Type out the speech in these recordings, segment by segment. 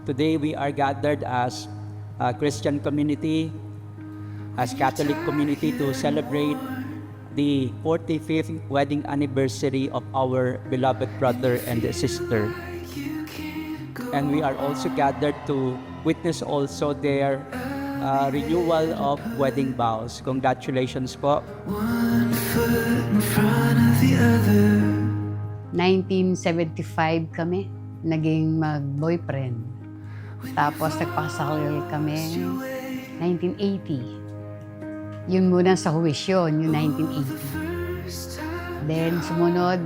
Today we are gathered as a Christian community, as Catholic community to celebrate the 45th wedding anniversary of our beloved brother and sister. And we are also gathered to witness also their renewal of wedding vows. Congratulations po. One foot in front of the other. 1975 kami, naging mag-boyfriend. Tapos nagpakasal kami 1980. Yun muna sa huwisyon, yung 1980. Then sumunod,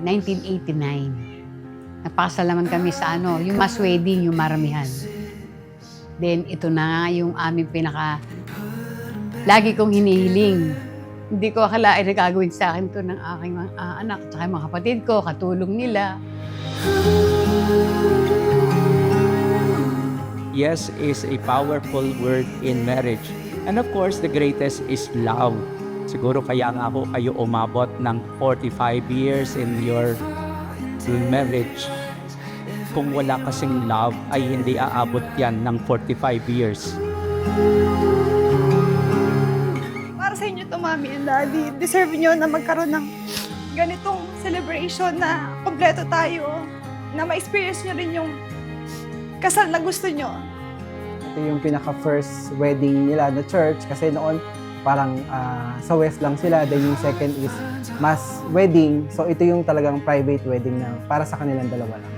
1989. Nagpakasal naman kami sa yung mass wedding, yung maramihan. Then ito na yung aming lagi kong hinihiling. Hindi ko akalain na gagawin sa akin to ng aking mga anak at mga kapatid ko, katulong nila. Yes is a powerful word in marriage. And of course, the greatest is love. Siguro kaya nga ako kayo umabot ng 45 years in your marriage. Kung wala kasing love, ay hindi aabot yan ng 45 years. Para sa inyo to, Mami and Daddy. Deserve nyo na magkaroon ng ganitong celebration na kompleto tayo. Na ma-experience nyo rin yung kasal na gusto nyo. Ito yung pinaka-first wedding nila na church kasi noon parang sa West lang sila. Then yung second is mass wedding. So ito yung talagang private wedding na para sa kanilang dalawa lang.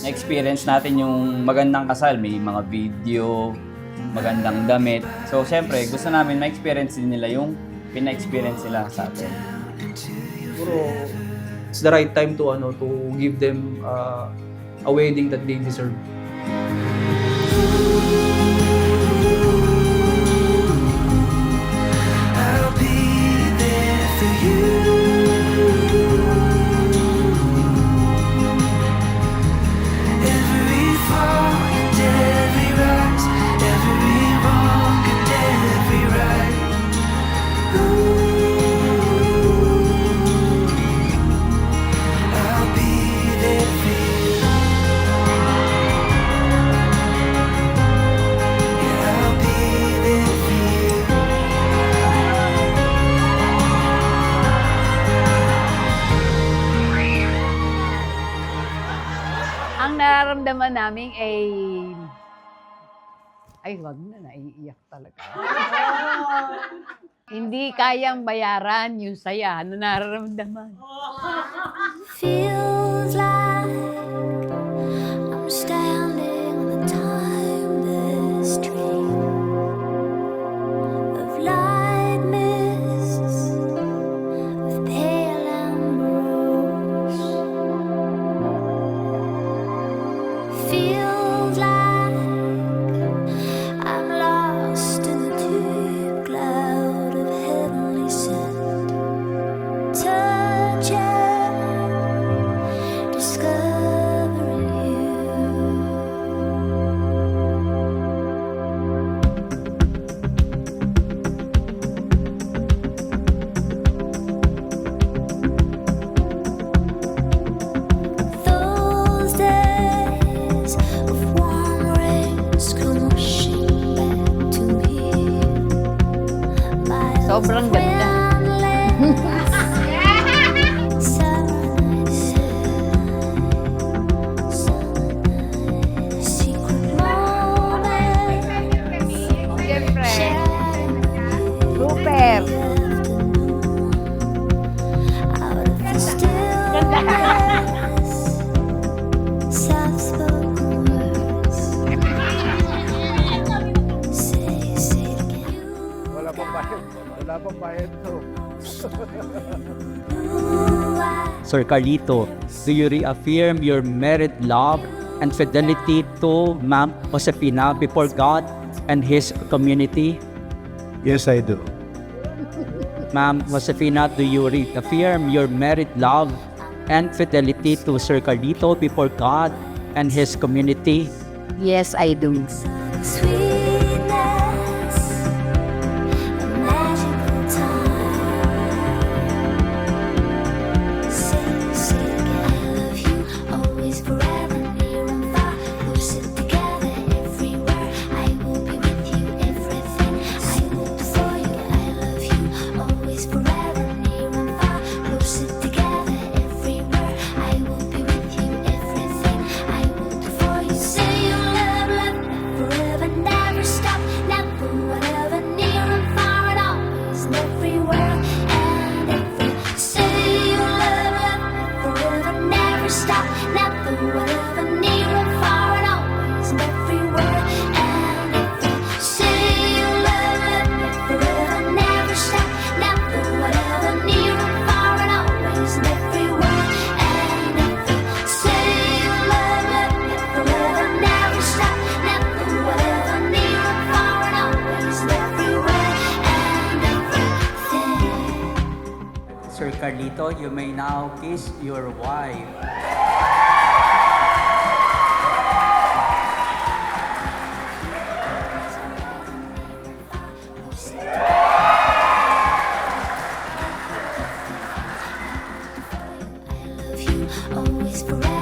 Na-experience natin yung magandang kasal. May mga video, magandang damit. So syempre gusto namin ma-experience din nila yung pina-experience nila sa atin. Siguro it's the right time to give them a wedding that they deserve. I'll be there for you. Every fall and every rise, every wrong and every right. I'll be there for you. Yeah, I'll be there for you. Ang nararamdaman namin wag na, naiiyak talaga. Hindi kayang bayaran yung saya na nararamdaman. Feels like I'm standing on a timeless stream of light mists with pale ambrose. Feels like I'm lost in a deep cloud of heavenly scent. Touching, discovering you. Those days of warm rains come rushing back to me. Sobrang ganda. Siyempre. Super. Wala pang bayad. Wala pang bayad to. Sir Carlito, do you reaffirm your married love and fidelity to Ma'am Josefina before God and His community? Yes, I do. Ma'am Josefina, do you reaffirm your married love and fidelity to Sir Carlito before God and His community? Yes, I do. Sweetness, a magical time. Say together, I love you always forever. Pedro, you may now kiss your wife. Always forever.